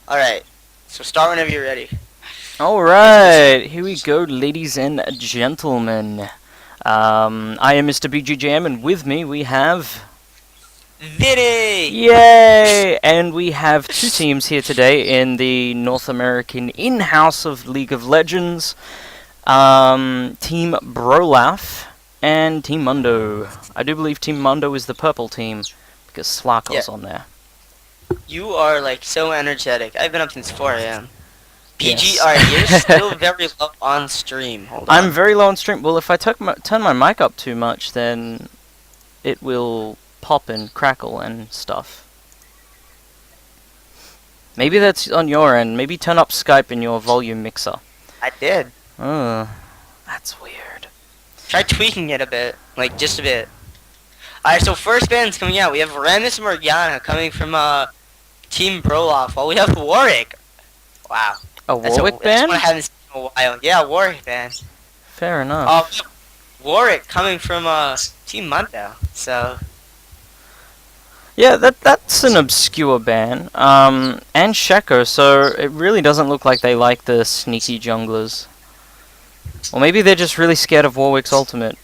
Alright, so start whenever you're ready. Alright, here we go, ladies and gentlemen. I am Mr. BGJM, and with me we have... Vinny! Yay! And we have two teams here today in the North American in-house of League of Legends. Team Brolaf and Team Mundo. I do believe Team Mundo is the purple team, because Slarko's on there. You are like so energetic. I've been up since 4 a.m. PG, Yes. alright, you're still very low on stream. Hold on. I'm very low on stream. Well, if I turn my mic up too much, then it will pop and crackle and stuff. Maybe that's on your end. Maybe turn up Skype in your volume mixer. I did. Oh, that's weird. Try tweaking it a bit. Like, just a bit. Alright, so first band's coming out. We have Ramus Morgana coming from Team Brolaf. While we have Warwick. Wow. A Warwick band? That's one I haven't seen in a while. Yeah, Warwick band. Fair enough. Warwick coming from Team Mundo. So... Yeah, that's an obscure ban. And Sheko, so it really doesn't look like they like the sneaky junglers. Or maybe they're just really scared of Warwick's ultimate.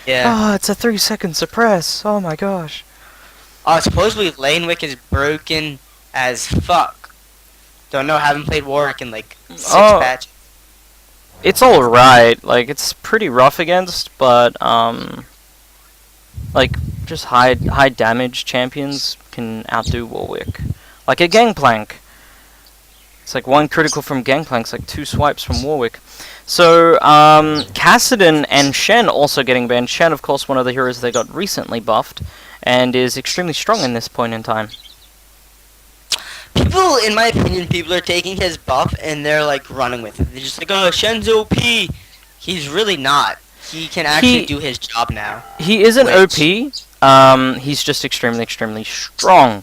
Yeah. Oh, it's a 3-second suppress. Oh my gosh. Supposedly Lanewick is broken as fuck. Don't know, haven't played Warwick in like 6 patches. It's alright. Like, it's pretty rough against, but, like, just high damage champions can outdo Warwick. Like a Gangplank. It's like 1 critical from Gangplank's like 2 swipes from Warwick. So, Kassadin and Shen also getting banned. Shen, of course, one of the heroes they got recently buffed, and is extremely strong in this point in time. People, in my opinion, people are taking his buff and they're like running with it. They're just like, oh, Shen's OP. He's really not. He can actually do his job now. He isn't OP. He's just extremely strong.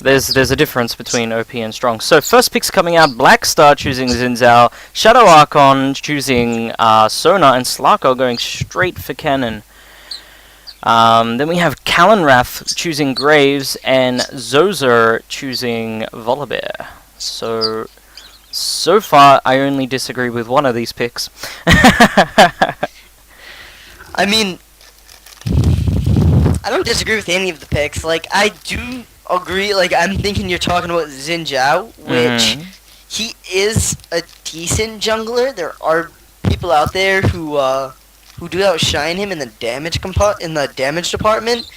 There's a difference between OP and strong. So first pick's coming out, Blackstar choosing Xin Zhao, Shadow Archon choosing Sona, and Slarko going straight for Cannon. Then we have Kalenrath choosing Graves, and Zozer choosing Volibear. So far, I only disagree with one of these picks. I mean, I don't disagree with any of the picks. Like, I do agree. Like, I'm thinking you're talking about Xin Zhao, which he is a decent jungler. There are people out there who do outshine him in the damage department.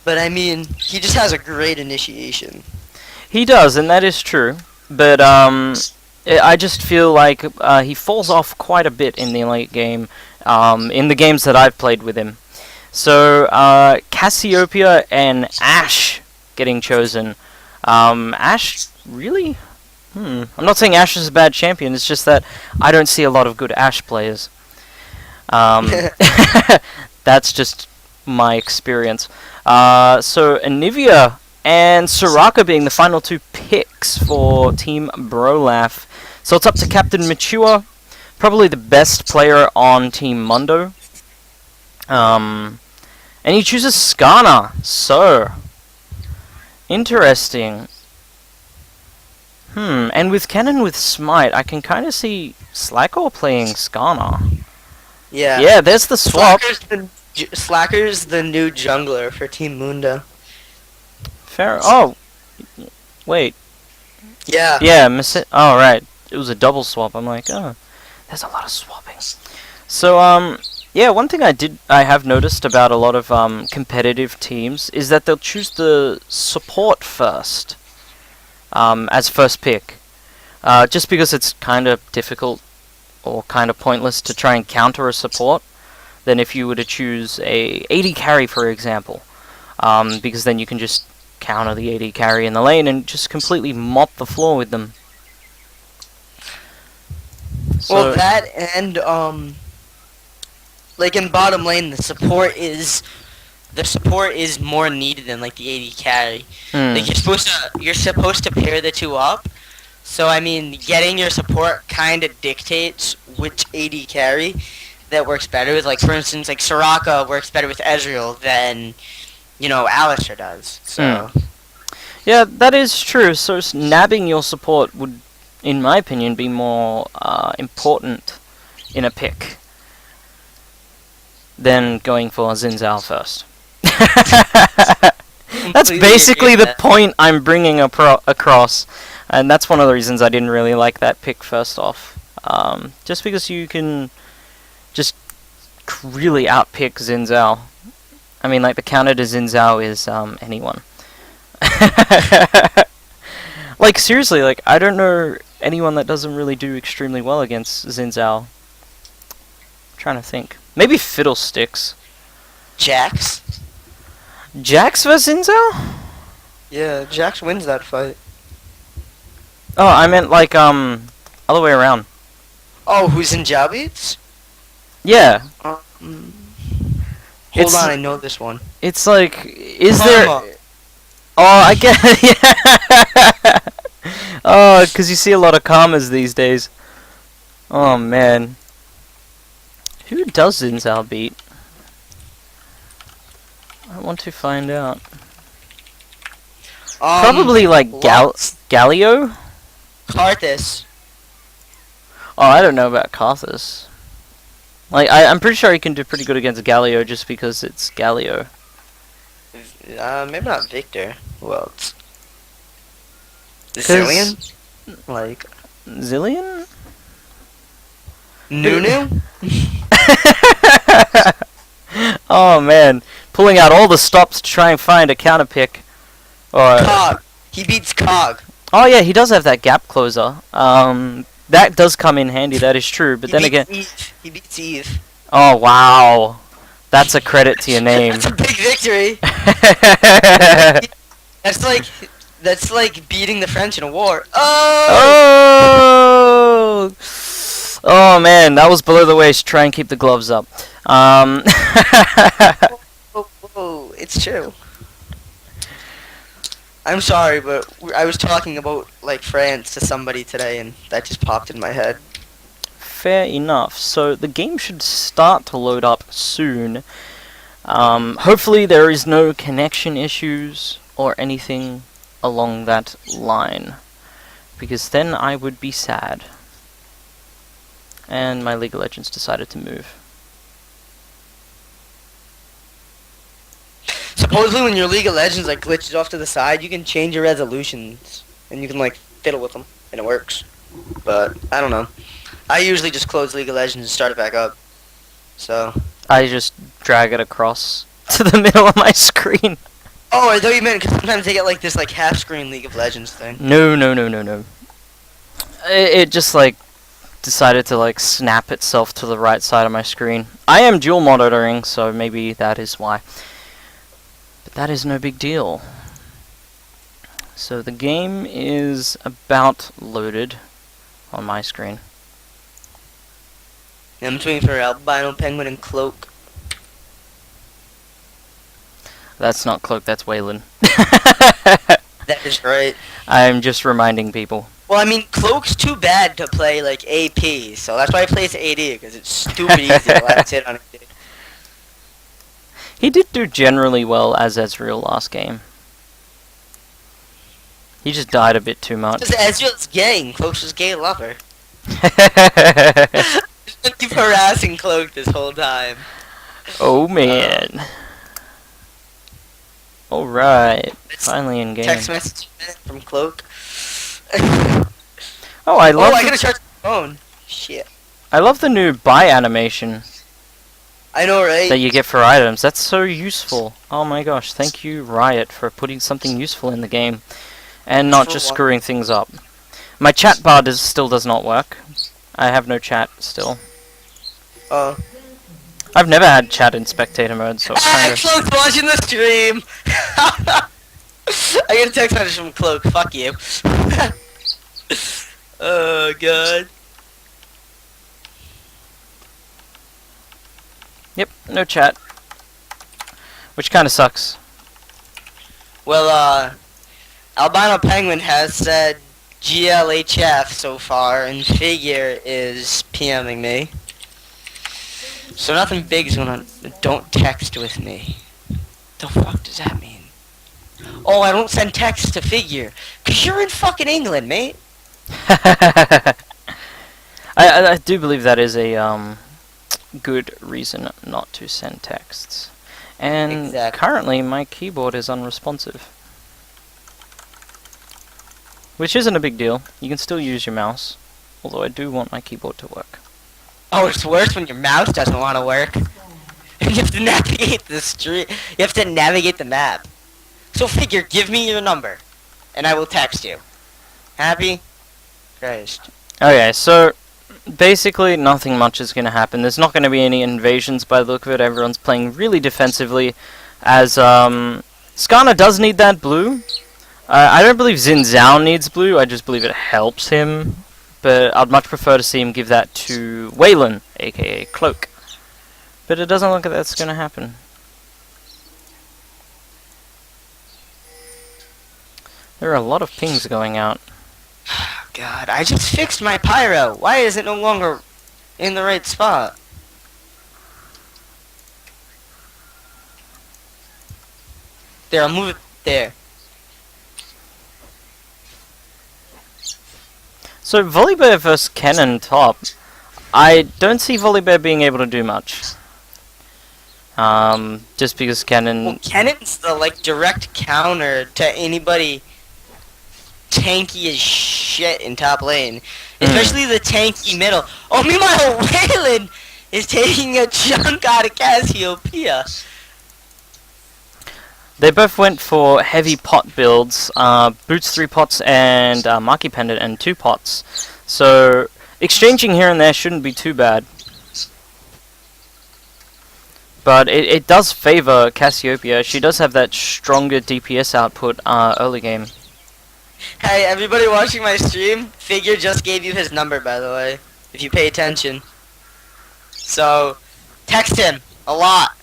But I mean, he just has a great initiation. He does, and that is true. But I just feel like he falls off quite a bit in the late game, in the games that I've played with him. So, Cassiopeia and Ashe getting chosen. Ashe, really? I'm not saying Ashe is a bad champion, it's just that I don't see a lot of good Ashe players. That's just my experience. So, Anivia and Soraka being the final 2 picks for Team Brolaf. So it's up to Captain Mature, probably the best player on Team Mundo. And he chooses Skarner. So, interesting. And with Cannon with Smite, I can kind of see Slacker playing Skarner. Yeah. Yeah, there's the swap. Slacker's the new jungler for Team Mundo. Fair. Oh, wait. Yeah. Yeah, oh, right. It was a double swap. I'm like, oh, there's a lot of swapping. So, yeah, one thing I have noticed about a lot of competitive teams is that they'll choose the support first, as first pick, just because it's kind of difficult or kind of pointless to try and counter a support than if you were to choose a AD carry, for example, because then you can just counter the AD carry in the lane and just completely mop the floor with them. So, well, that and like in bottom lane, the support is more needed than like the AD carry. Like you're supposed to pair the two up. So I mean, getting your support kind of dictates which AD carry that works better with. Like for instance, like Soraka works better with Ezreal than Alistair does. So Yeah, that is true. So nabbing your support would, in my opinion, be more important in a pick than going for Xin Zhao first. That's completely agree basically with the that. point I'm bringing across, and that's one of the reasons I didn't really like that pick first off. Just because you can just really outpick Xin Zhao. I mean, like, the counter to Xin Zhao is anyone. Like, seriously, like, I don't know anyone that doesn't really do extremely well against Xin Zhao. I'm trying to think. Maybe Fiddlesticks. Jax. Jax vs Xin Zhao? Yeah, Jax wins that fight. Oh, I meant, like, other way around. Oh, who's in Jabbeats? Yeah. Hold It's- on, I know this one. It's like, is Karma. there... Oh, I get yeah. Oh, because you see a lot of karmas these days. Oh, man. Who does Xin Zhao beat? I want to find out. Probably, like, Galio? Karthus. Oh, I don't know about Karthus. Like, I'm pretty sure he can do pretty good against Galio just because it's Galio. Maybe not Victor. Who else? 'Cause- Zillion? Like Zillion? Nunu? Oh, man. Pulling out all the stops to try and find a counter pick. Or, Cog. He beats Cog. oh, yeah, he does have that gap closer. That does come in handy, that is true. But He then beats again... Eve. He beats Eve. Oh, wow. That's a credit to your name. That's a big victory. That's like beating the French in a war. Oh! Oh! Oh, man, that was below the waist. Try and keep the gloves up. Oh, it's true. I'm sorry, but I was talking about like France to somebody today, and that just popped in my head. Fair enough. So the game should start to load up soon. Hopefully there is no connection issues or anything along that line, because then I would be sad. And my League of Legends decided to move. Supposedly, when your League of Legends like glitches off to the side, you can change your resolutions, and you can like fiddle with them, and it works. But I don't know. I usually just close League of Legends and start it back up. So. I just drag it across to the middle of my screen. Oh, I thought you meant because sometimes they get like this like half-screen League of Legends thing. No. It just like decided to like snap itself to the right side of my screen. I am dual monitoring, so maybe that is why. But that is no big deal. So the game is about loaded on my screen. I'm waiting for Albino Penguin and Cloak. That's not Cloak, that's Waylon. That is right. I'm just reminding people. Well, I mean, Cloak's too bad to play like AP, so that's why I play as AD because it's stupid easy to last hit on AD. He did do generally well as Ezreal last game. He just died a bit too much. Because Ezreal's gay, and Cloak's his gay lover. Keep harassing Cloak this whole time. Oh man. Alright. Finally in game. Text message from Cloak. Oh, I love I gotta charge my phone. Shit. I love the new buy animation I know, right? that you get for items. That's so useful. Oh my gosh, thank you Riot for putting something useful in the game and not For just what? screwing things up. My chat bar still does not work. I have no chat still. I've never had chat in spectator mode, so it kind of... Cloak's watching the stream! I get a text message from Cloak, fuck you. Oh god. Yep, no chat. Which kind of sucks. Well, Albino Penguin has said GLHF so far, and Figure is PMing me. So nothing big is going on. Don't text with me. The fuck does that mean? Oh, I don't send texts to Figure. Cause you're in fucking England, mate. I do believe that is a good reason not to send texts. And Exactly. currently my keyboard is unresponsive. Which isn't a big deal. You can still use your mouse. Although I do want my keyboard to work. Oh, it's worse when your mouse doesn't want to work. You have to navigate the street. You have to navigate the map. So Figure, give me your number, and I will text you. Happy? Christ. Okay, so basically nothing much is going to happen. There's not going to be any invasions by the look of it. Everyone's playing really defensively. As Skarner does need that blue. I don't believe Xin Zhao needs blue. I just believe it helps him. But I'd much prefer to see him give that to Waylon, aka Cloak. But it doesn't look like that's going to happen. There are a lot of pings going out. God, I just fixed my pyro. Why is it no longer in the right spot? There, I'll move it there. So Volibear versus Kennen top. I don't see Volibear being able to do much. Just because Kennen... Well, Kennon's the, like, direct counter to anybody tanky as shit in top lane. Especially the tanky middle. Oh, meanwhile, Waylon is taking a chunk out of Cassiopeia. They both went for heavy pot builds, boots 3 pots and Marquee Pendant and 2 pots. So exchanging here and there shouldn't be too bad. But it does favor Cassiopeia. She does have that stronger DPS output early game. Hey, everybody watching my stream, Figure just gave you his number, by the way, if you pay attention. So, text him a lot.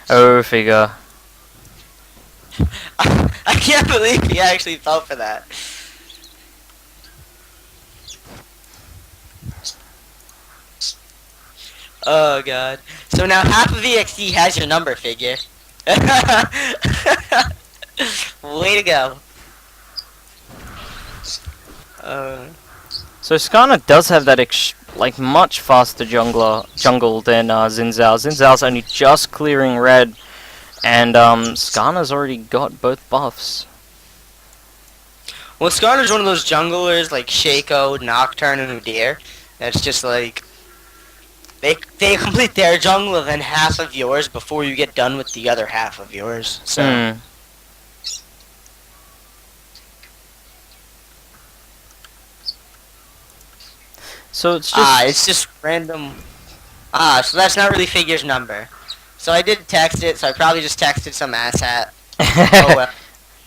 Oh, Figure. I can't believe he actually fell for that. Oh god. So now half of eXe has your number, Figure. Way to go. So Skarner does have that like much faster jungle than Xin Zhao. Xin Zhao's only just clearing red, and Skarner's already got both buffs. Well, Skarner's one of those junglers like Shaco, Nocturne, and Udyr. That's just like they complete their jungle and then half of yours before you get done with the other half of yours. So. So it's just random. So that's not really Figure's number. So I did text it, so I probably just texted some asshat. Oh well.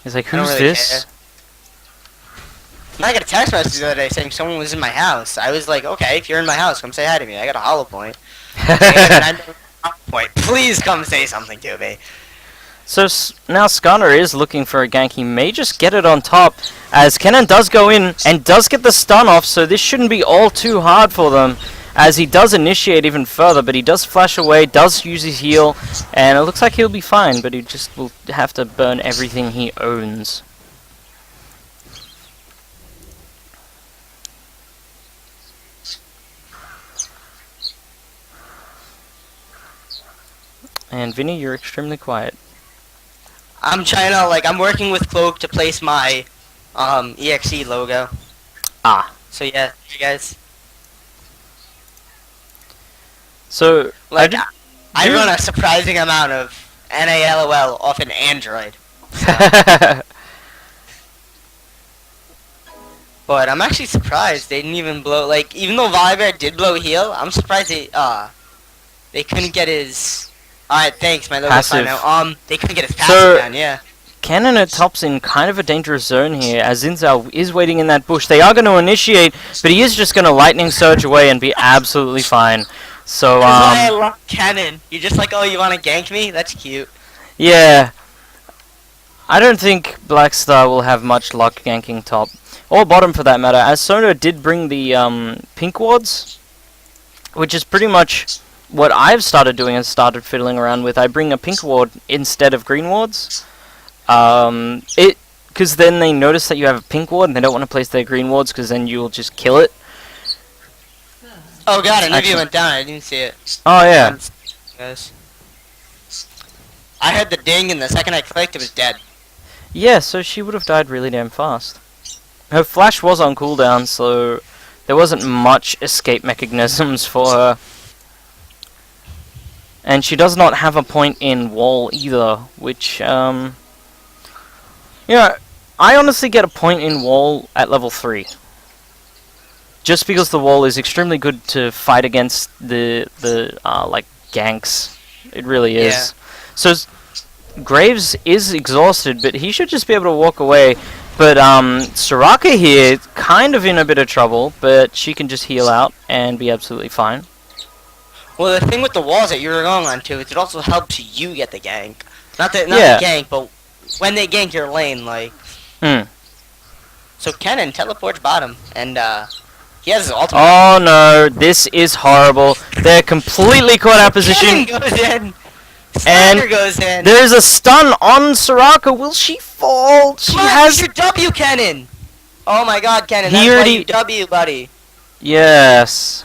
He's like, I don't who's really this? care. I got a text message the other day saying someone was in my house. I was like, okay, if you're in my house, come say hi to me. I got a hollow point. Please come say something to me. So now Skarner is looking for a gank. He may just get it on top, as Kennen does go in and does get the stun off, so this shouldn't be all too hard for them, as he does initiate even further, but he does flash away, does use his heal, and it looks like he'll be fine, but he just will have to burn everything he owns. And Vinny, you're extremely quiet. I'm trying to, like, I'm working with Cloak to place my, eXe logo. Ah. So yeah, you guys. So, like, I run a surprising amount of NALOL off an Android. So. But I'm actually surprised they didn't even blow, like, even though Volibear did blow heal, I'm surprised they couldn't get his... Alright, thanks, my logo's fine now. They couldn't get his passive down, yeah. Kennen at top's in kind of a dangerous zone here, as Xin Zhao is waiting in that bush. They are going to initiate, but he is just going to lightning surge away and be absolutely fine. So, I love Kennen. You're just like, oh, you want to gank me? That's cute. Yeah. I don't think Blackstar will have much luck ganking top. Or bottom, for that matter, as Sono did bring the, pink wards, which is pretty much what I've started doing and started fiddling around with, I bring a pink ward instead of green wards. Because then they notice that you have a pink ward and they don't want to place their green wards because then you'll just kill it. Oh god, Anivia went down. I didn't see it. Oh yeah. Guys. I heard the ding and the second I clicked it was dead. Yeah, so she would have died really damn fast. Her flash was on cooldown, so there wasn't much escape mechanisms for her. And she does not have a point in wall either, which, you know, I honestly get a point in wall at level 3. Just because the wall is extremely good to fight against the like, ganks. It really is. Yeah. So, Graves is exhausted, but he should just be able to walk away. But, Soraka here, kind of in a bit of trouble, but she can just heal out and be absolutely fine. Well, the thing with the walls that you were going on to is it also helps you get the gank. Not the gank, but when they gank your lane, like. So Kennen teleports bottom, and he has his ultimate. Oh no, this is horrible. They're completely caught out of position. Kennen goes in. And Slider goes in. There's a stun on Soraka. Will she fall? She has your W, Kennen. Oh my God, Kennen. That's why you W, buddy. Yes.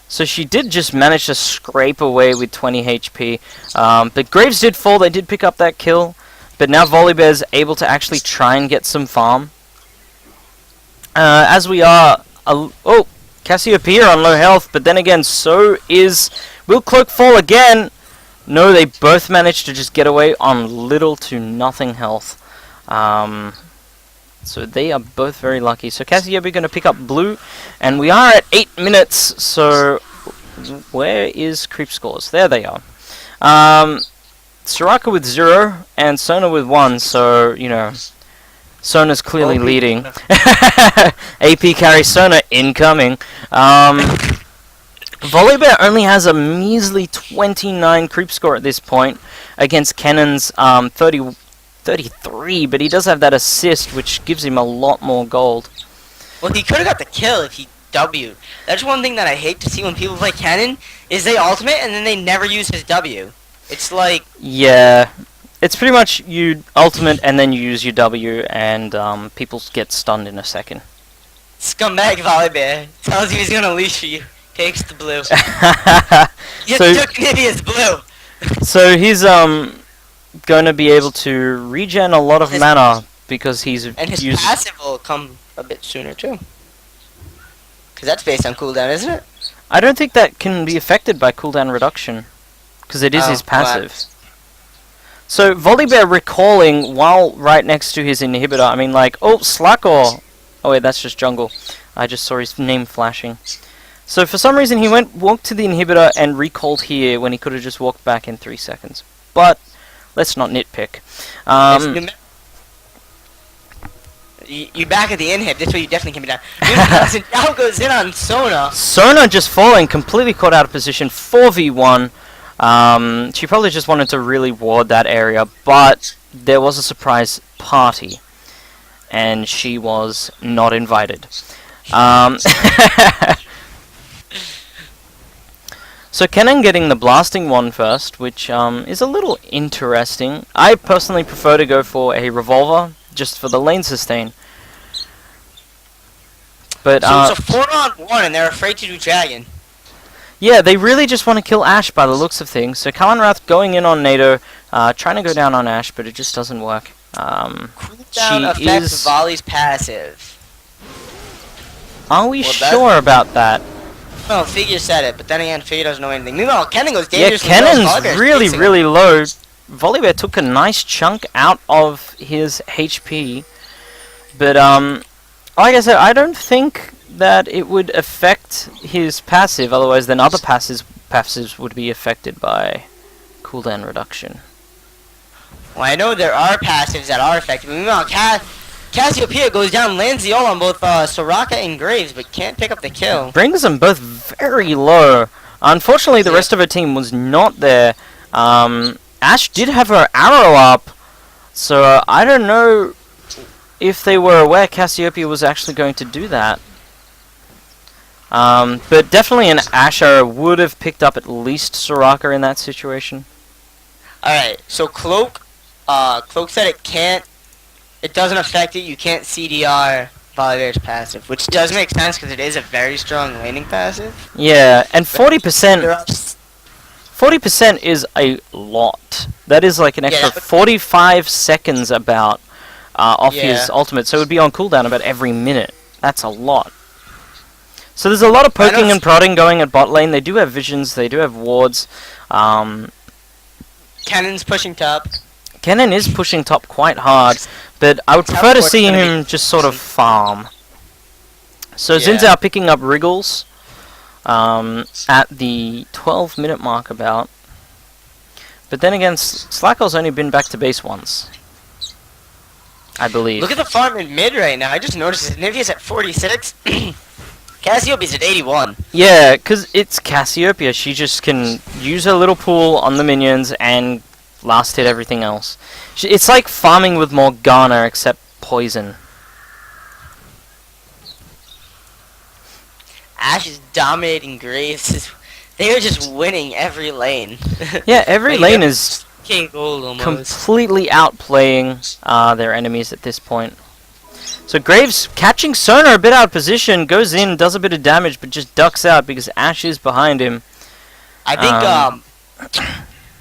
So she did just manage to scrape away with 20 HP. But Graves did fall. They did pick up that kill. But now Volibear's able to actually try and get some farm. As we are... oh! Cassiopeia on low health. But then again, so is... Will Cloak fall again? No, they both managed to just get away on little to nothing health. So they are both very lucky. So Cassiopeia going to pick up blue. And we are at 8 minutes. So where is creep scores? There they are. Soraka with 0 and Sona with 1. So, you know, Sona's clearly leading. AP carry Sona incoming. Volibear only has a measly 29 creep score at this point against Kennen's 33, but he does have that assist, which gives him a lot more gold. Well, he could have got the kill if he W'd. That's one thing that I hate to see when people play Kennen, is they ultimate and then they never use his W. It's like... Yeah, it's pretty much you ultimate and then you use your W, and people get stunned in a second. Scumbag Volibear tells you he's gonna leash for you. Takes the blue. You took Nivea's blue. So he's going to be able to regen a lot of mana because he's and his passive will come a bit sooner too. Because that's based on cooldown, isn't it? I don't think that can be affected by cooldown reduction because it is his passive. So Volibear recalling while right next to his inhibitor. I mean, like, oh, Slackor. Oh wait, that's just jungle. I just saw his name flashing. So for some reason he walked to the inhibitor and recalled here when he could have just walked back in 3 seconds. But let's not nitpick. You back at the inhib, this way you definitely can be down. Now goes in on Sona. Sona just falling, completely caught out of position, 4v1. She probably just wanted to really ward that area, but there was a surprise party. And she was not invited. So Kennen getting the blasting one first, which is a little interesting. I personally prefer to go for a revolver, just for the lane sustain. But so it's a 4-on-1 and they're afraid to do dragon. Yeah, they really just want to kill Ashe by the looks of things. So Kalanrath going in on NATO, trying to go down on Ashe, but it just doesn't work. Cooldown affects Volley's passive. Are we sure about that? Well, Figure said it, but then again, Figure doesn't know anything. Meanwhile, Kennen goes dangerously low. Yeah, Kennen's really low. Volibear took a nice chunk out of his HP. But, like I said, I don't think that it would affect his passive, otherwise then other passives would be affected by cooldown reduction. Well, I know there are passives that are affected, but meanwhile, Cassiopeia goes down, lands the ult on both Soraka and Graves, but can't pick up the kill. Brings them both very low. Unfortunately, the rest of her team was not there. Ashe did have her arrow up, so I don't know if they were aware Cassiopeia was actually going to do that. But definitely an Ash arrow would have picked up at least Soraka in that situation. Alright, so Cloak said it doesn't affect it, you can't CDR Volibear's passive, which does make sense because it is a very strong laning passive. Yeah, and There 40%, are 40% is a lot. That is like an extra that would- 45 seconds about off Yeah. his ultimate, so it would be on cooldown about every minute. That's a lot. So there's a lot of I know poking and prodding going at bot lane. They do have visions, they do have wards. Cannon's pushing top. Kennen is pushing top quite hard, but I would Top prefer to four's see gonna him be just sort of farm. So Yeah. Xin Zhao picking up Wriggles at the 12-minute mark about. But then again, Slacko's only been back to base once, I believe. Look at the farm in mid right now. I just noticed that Nivea's at 46. Cassiopeia's at 81. Yeah, because it's Cassiopeia. She just can use her little pool on the minions and last hit everything else. It's like farming with Morgana, except poison. Ash is dominating Graves. They are just winning every lane. Yeah, every Like, lane they're is King Gold almost. completely outplaying their enemies at this point. So Graves catching Sona a bit out of position, goes in, does a bit of damage, but just ducks out because Ash is behind him. I think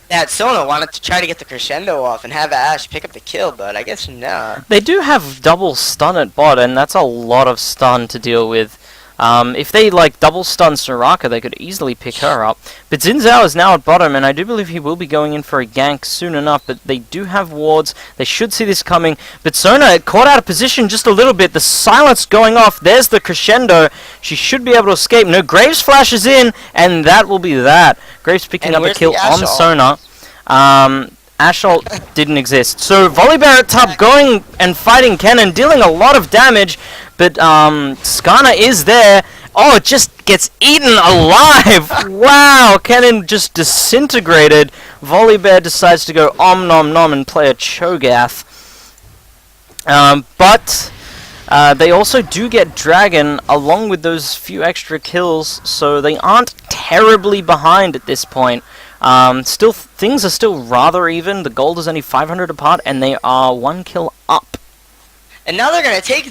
that Sona wanted to try to get the crescendo off and have Ash pick up the kill, but I guess not. They do have double stun at bot, and that's a lot of stun to deal with. If they like double stun Soraka, they could easily pick her up. But Xin Zhao is now at bottom, and I do believe he will be going in for a gank soon enough. But they do have wards; they should see this coming. But Sona caught out of position just a little bit. The silence going off. There's the crescendo. She should be able to escape. No, Graves flashes in, and that will be that. Graves picking And up a where's kill the on Ash Sona. Ash ult didn't exist. So Volibear at top going and fighting Kennen, dealing a lot of damage, but Skana is there. Oh, it just gets eaten alive! Wow, Kennen just disintegrated. Volibear decides to go om nom nom and play a Cho'Gath. But they also do get Dragon along with those few extra kills, so they aren't terribly behind at this point. Still, things are still rather even. The gold is only 500 apart, and they are 1 kill up. And now they're gonna take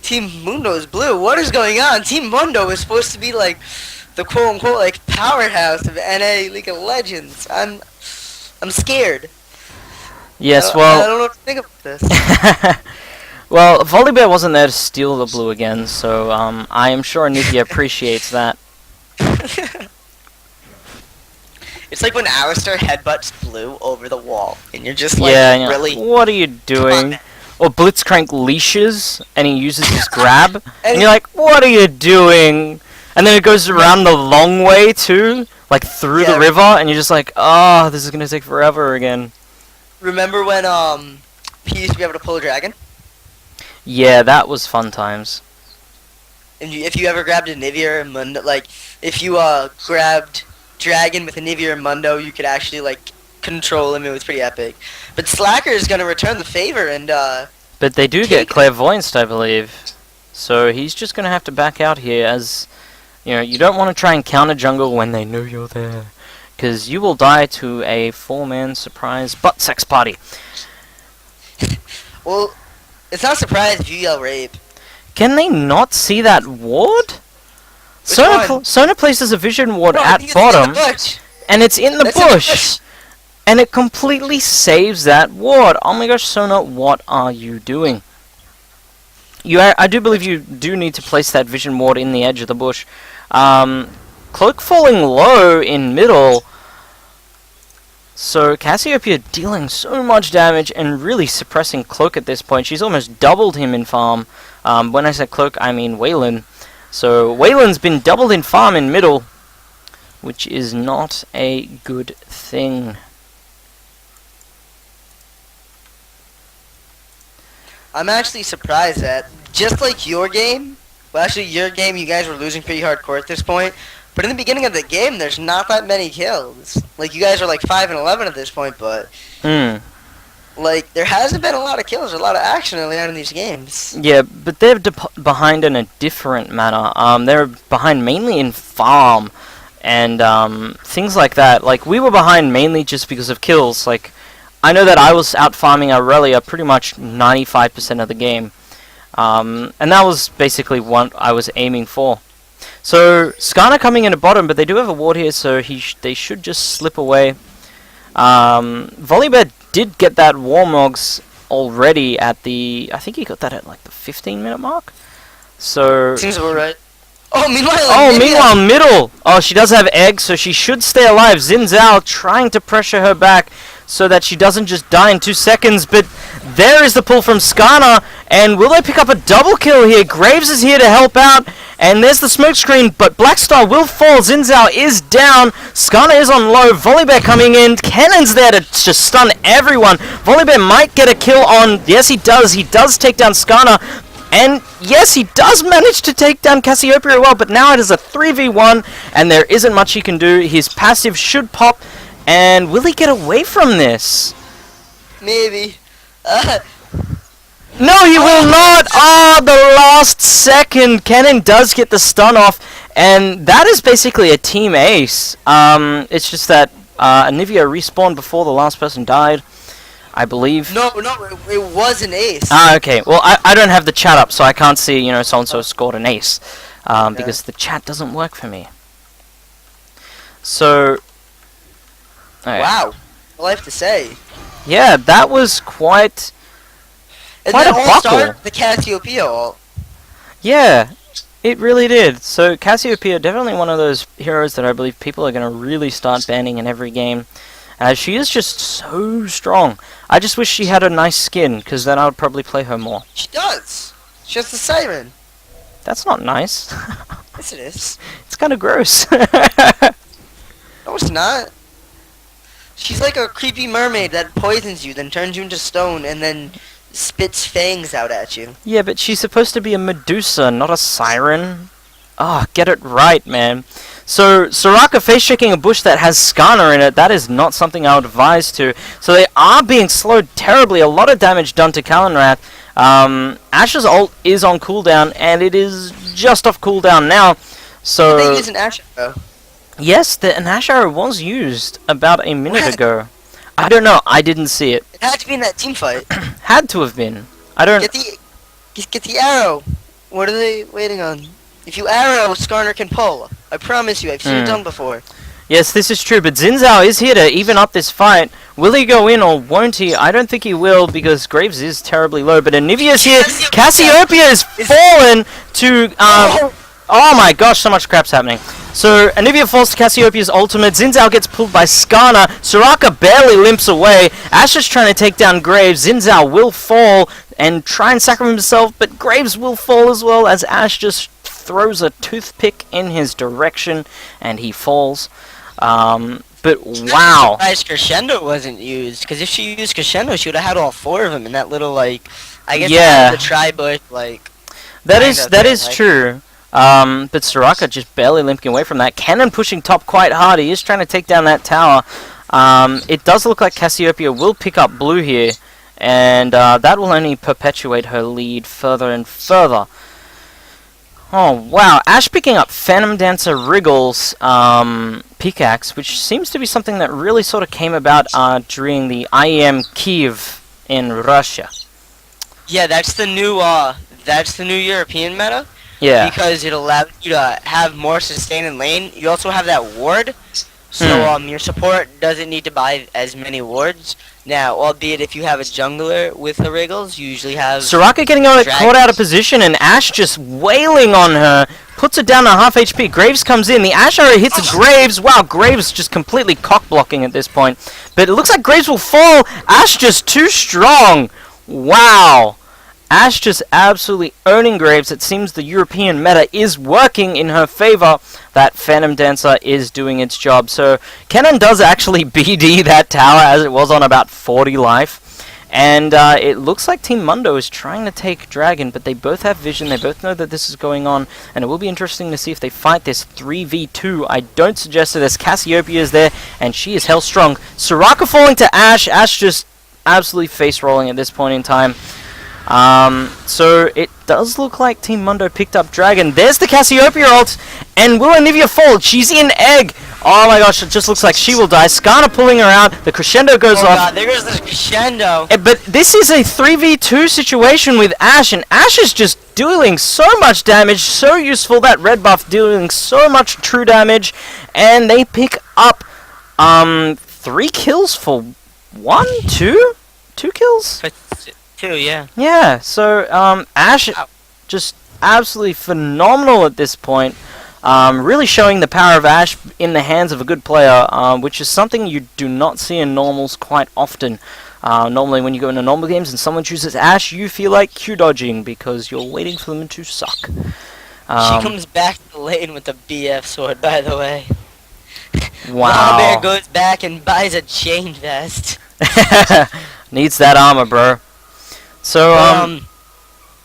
Team Mundo's blue. What is going on? Team Mundo is supposed to be like the quote unquote like powerhouse of NA League of Legends. I'm scared. Yes, I well, don't know what to think about this. well, Volibear wasn't there to steal the blue again, so I am sure Nivea appreciates that. It's like when Alistar headbutts blue over the wall, and you're just like, Yeah, and you're really? like, what are you doing? Or Blitzcrank leashes, and he uses his grab, and you're like, what are you doing? And then it goes around the long way, too, like through the river, and you're just like, oh, this is gonna take forever again. Remember when P used to be able to pull a dragon? Yeah, that was fun times. And if you ever grabbed a Nivea or Mundo, like, if you grabbed Dragon with a Nivea or Mundo, you could actually, like, control him. It was pretty epic. But Slacker is going to return the favor and, But they do get Clairvoyance, I believe. So he's just going to have to back out here as, you know, you don't want to try and counter jungle when they know you're there. Because you will die to a 4-man surprise butt sex party. Well, it's not a surprise if you yell rape. Can they not see that ward? Sona places a vision ward No, I at think it's in the bottom, bush. and it's in the It's in the bush. bush. And it completely saves that ward. Oh my gosh, Sona, what are you doing? I do believe you do need to place that vision ward in the edge of the bush. Cloak falling low in middle. So Cassiopeia dealing so much damage and really suppressing Cloak at this point. She's almost doubled him in farm. When I say Cloak, I mean Waylon. So Waylon's been doubled in farm in middle, which is not a good thing. I'm actually surprised that, just like your game, well, actually, your game, you guys were losing pretty hardcore at this point. But in the beginning of the game, there's not that many kills. Like, you guys are like 5 and 11 at this point, but Like, there hasn't been a lot of kills or a lot of action early on in these games. Yeah, but they're behind in a different manner. They're behind mainly in farm and things like that. Like, we were behind mainly just because of kills. Like, I know that I was out farming Aurelia pretty much 95% of the game. And that was basically what I was aiming for. So, Skarner coming in at bottom, but they do have a ward here, so they should just slip away. Volibear did get that Warmogs already at the... I think he got that at like the 15-minute mark. So... Seems about right. Oh, meanwhile... Oh, meanwhile, middle! Oh, she does have eggs, so she should stay alive. Xin Zhao trying to pressure her back so that she doesn't just die in 2 seconds, but there is the pull from Skarner, and will they pick up a double kill here? Graves is here to help out, and there's the smoke screen, but Blackstar will fall. Xin Zhao is down, Skarner is on low, Volibear coming in, Cannon's there to just stun everyone. Volibear might get a kill on, yes he does take down Skarner, and yes, he does manage to take down Cassiopeia well, but now it is a 3v1, and there isn't much he can do. His passive should pop, and will he get away from this? Maybe. No, he will not! Oh, the last second! Cannon does get the stun off, and that is basically a team ace. It's just that Anivia respawned before the last person died, I believe. No, it was an ace. Ah, okay. Well, I don't have the chat up, so I can't see, you know, so-and-so scored an ace. Because the chat doesn't work for me. So... Right. Wow. All I have to say. Yeah, that was quite... And quite then a all buckle. start the Cassiopeia ult. Yeah, it really did. So Cassiopeia, definitely one of those heroes that I believe people are going to really start banning in every game. She is just so strong. I just wish she had a nice skin, because then I would probably play her more. She does. She has the siren. That's not nice. Yes, it is. It's kind of gross. No, it's not. She's like a creepy mermaid that poisons you, then turns you into stone, and then spits fangs out at you. Yeah, but she's supposed to be a Medusa, not a siren. Ah, get it right, man. So, Soraka face-checking a bush that has Skarner in it, that is not something I would advise to. So they are being slowed terribly, a lot of damage done to Kalenrath. Ashe's ult is on cooldown, and it is just off cooldown now. So... They use an Ashe arrow. Yes, an Ashe arrow was used about a minute ago. I don't know, I didn't see it. It had to be in that team fight. Had to have been. I don't... Get the arrow. What are they waiting on? If you arrow, Skarner can pull. I promise you, I've seen it done before. Yes, this is true, but Xin Zhao is here to even up this fight. Will he go in or won't he? I don't think he will, because Graves is terribly low, but Anivia's here. Cassiopeia is fallen to... Oh my gosh, so much crap's happening. So, Anivia falls to Cassiopeia's ultimate, Xin Zhao gets pulled by Skarner, Soraka barely limps away, Ashe is trying to take down Graves, Xin Zhao will fall and try and sacrifice himself, but Graves will fall as well as Ashe just throws a toothpick in his direction and he falls. But wow. I'm surprised Crescendo wasn't used, because if she used Crescendo, she would have had all 4 of them in that little, like, I guess the tri-bush, like... That is true. But Soraka just barely limping away from that. Cannon pushing top quite hard. He is trying to take down that tower. It does look like Cassiopeia will pick up blue here, and that will only perpetuate her lead further and further. Oh, wow. Ashe picking up Phantom Dancer Wriggle's pickaxe, which seems to be something that really sort of came about during the IEM Kiev in Russia. Yeah, that's the new European meta. Yeah. Because it allows you to have more sustain in lane. You also have that ward. So your support doesn't need to buy as many wards. Now, albeit if you have a jungler with the Wriggles, you usually have... Soraka getting caught out of position, and Ashe just wailing on her. Puts her down to half HP. Graves comes in. The Ashe arrow hits Graves. Wow, Graves just completely cock-blocking at this point. But it looks like Graves will fall. Ashe just too strong. Wow. Ashe just absolutely owning Graves. It seems the European meta is working in her favor. That Phantom Dancer is doing its job. So, Cannon does actually BD that tower as it was on about 40 life. And it looks like Team Mundo is trying to take Dragon, but they both have vision. They both know that this is going on. And it will be interesting to see if they fight this 3v2. I don't suggest it as Cassiopeia is there, and she is hell strong. Soraka falling to Ashe. Ashe just absolutely face rolling at this point in time. So it does look like Team Mundo picked up Dragon. There's the Cassiopeia ult, and will Anivia fall? She's in egg. Oh my gosh, it just looks like she will die. Skarner pulling her out. The crescendo goes off. Oh god, there goes the crescendo. But this is a 3v2 situation with Ashe, and Ashe is just dealing so much damage, so useful. That red buff dealing so much true damage, and they pick up 3 kills for 1, 2? 2 kills? 2, yeah. Yeah, so Ashe just absolutely phenomenal at this point. Really showing the power of Ashe in the hands of a good player, which is something you do not see in normals quite often. Normally when you go into normal games and someone chooses Ashe, you feel like Q dodging because you're waiting for them to suck. She comes back to the lane with the BF sword, by the way. Wow. Bear goes back and buys a chain vest. Needs that armor, bro. So,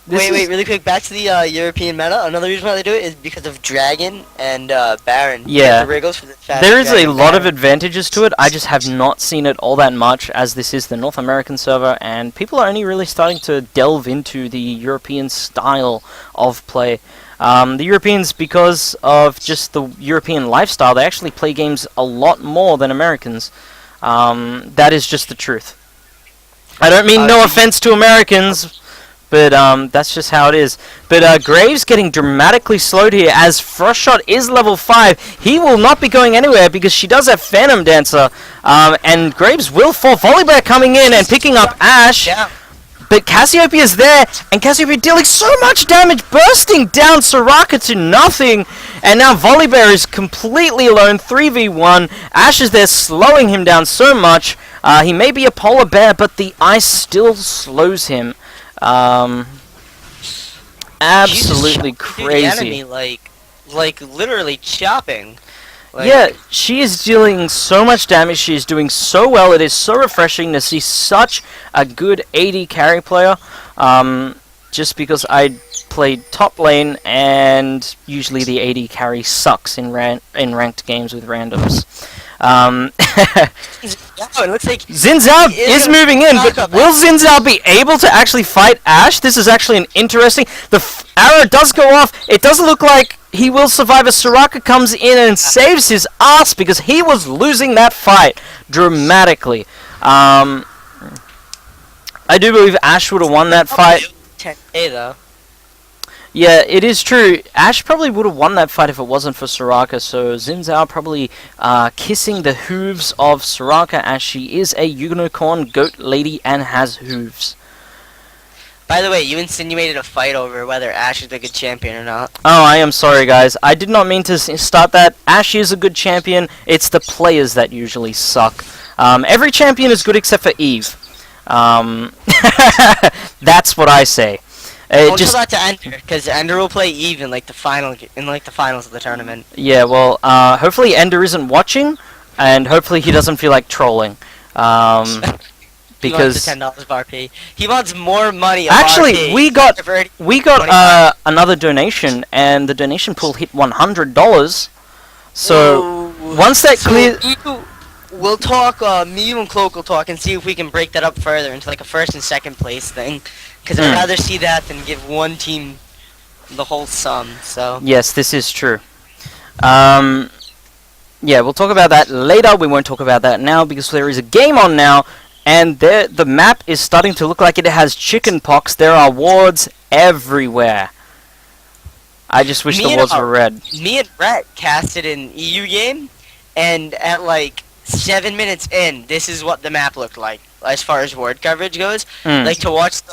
wait, really quick, back to the European meta. Another reason why they do it is because of Dragon and Baron. Yeah. The Wriggles for the fast there is a Dragon lot of Baron. advantages to it. I just have not seen it all that much, as this is the North American server, and people are only really starting to delve into the European style of play. The Europeans, because of just the European lifestyle, they actually play games a lot more than Americans. That is just the truth. I don't mean no offense to Americans, but that's just how it is. But Graves getting dramatically slowed here as Frost Shot is level 5. He will not be going anywhere because she does have Phantom Dancer. And Graves will fall. Volibear coming in and picking up Ashe. Yeah. But Cassiopeia is there, and Cassiopeia dealing so much damage, bursting down Soraka to nothing. And now Volibear is completely alone, 3v1. Ashe is there slowing him down so much. He may be a polar bear, but the ice still slows him. Absolutely crazy. The enemy, like literally chopping. Yeah, she is dealing so much damage. She is doing so well. It is so refreshing to see such a good AD carry player. Just because I played top lane, and usually the AD carry sucks in ranked games with randoms. It looks like Xin Zhao is moving in, but will Xin Zhao be able to actually fight Ashe? This is actually an interesting... The arrow does go off. It doesn't look like he will survive as Soraka comes in and saves his ass because he was losing that fight dramatically. I do believe Ashe would have won that fight. 10K though. Yeah, it is true. Ashe probably would have won that fight if it wasn't for Soraka, so Xin Zhao probably kissing the hooves of Soraka, as she is a unicorn goat lady and has hooves. By the way, you insinuated a fight over whether Ashe is a good champion or not. Oh, I am sorry, guys. I did not mean to start that. Ashe is a good champion. It's the players that usually suck. Every champion is good except for Eve. That's what I say. Don't tell that to Ender, because Ender will play Eve in the finals of the tournament. Yeah, well, hopefully Ender isn't watching, and hopefully he doesn't feel like trolling. Because he wants the $10 of RP. He wants more money. Actually, RP. we got another donation, and the donation pool hit $100. So once that clears, we'll talk. Me and Cloak will talk and see if we can break that up further into like a first and second place thing. Because I'd rather see that than give one team the whole sum. So yes, this is true. Yeah, we'll talk about that later. We won't talk about that now because there is a game on now. And the map is starting to look like it has chicken pox. There are wards everywhere. I just wish the wards were red. Me and Brett casted an EU game, and at like 7 minutes in, this is what the map looked like as far as ward coverage goes. Like to watch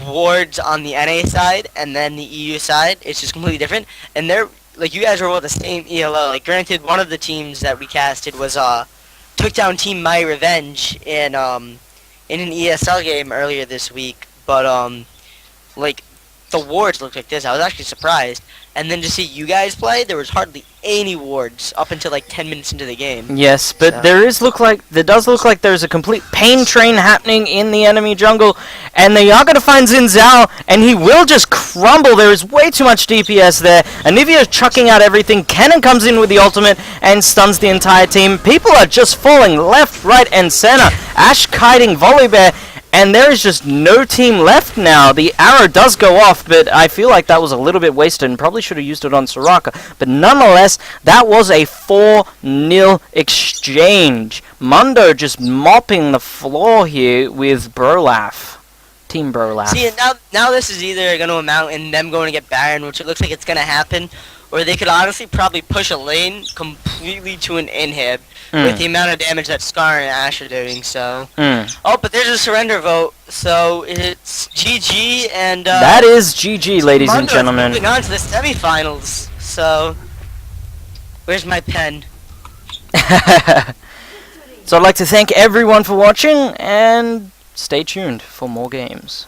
wards on the NA side and then the EU side, it's just completely different. And they're like, you guys were all the same ELO. Like, granted, one of the teams that we casted was took down Team My Revenge in an ESL game earlier this week, but like the wards looked like this. I was actually surprised, and then to see you guys play, there was hardly any wards up until like 10 minutes into the game. Yes, but So. there does look like there's a complete pain train happening in the enemy jungle, and they are going to find Xin Zhao, and he will just crumble. There is way too much DPS there. Anivia chucking out everything. Kennen comes in with the ultimate and stuns the entire team. People are just falling left, right, and center. Ash kiting Volibear. And there is just no team left now. The arrow does go off, but I feel like that was a little bit wasted and probably should have used it on Soraka. But nonetheless, that was a 4-0 exchange. Mundo just mopping the floor here with Brolaf. Team Brolaf. See, now this is either going to amount in them going to get Baron, which it looks like it's going to happen, or they could honestly probably push a lane completely to an inhib with the amount of damage that Scar and Ash are doing, so... Oh, but there's a surrender vote, so it's GG, and... that is GG, ladies and gentlemen. Moving on to the semifinals, so... Where's my pen? So I'd like to thank everyone for watching, and stay tuned for more games.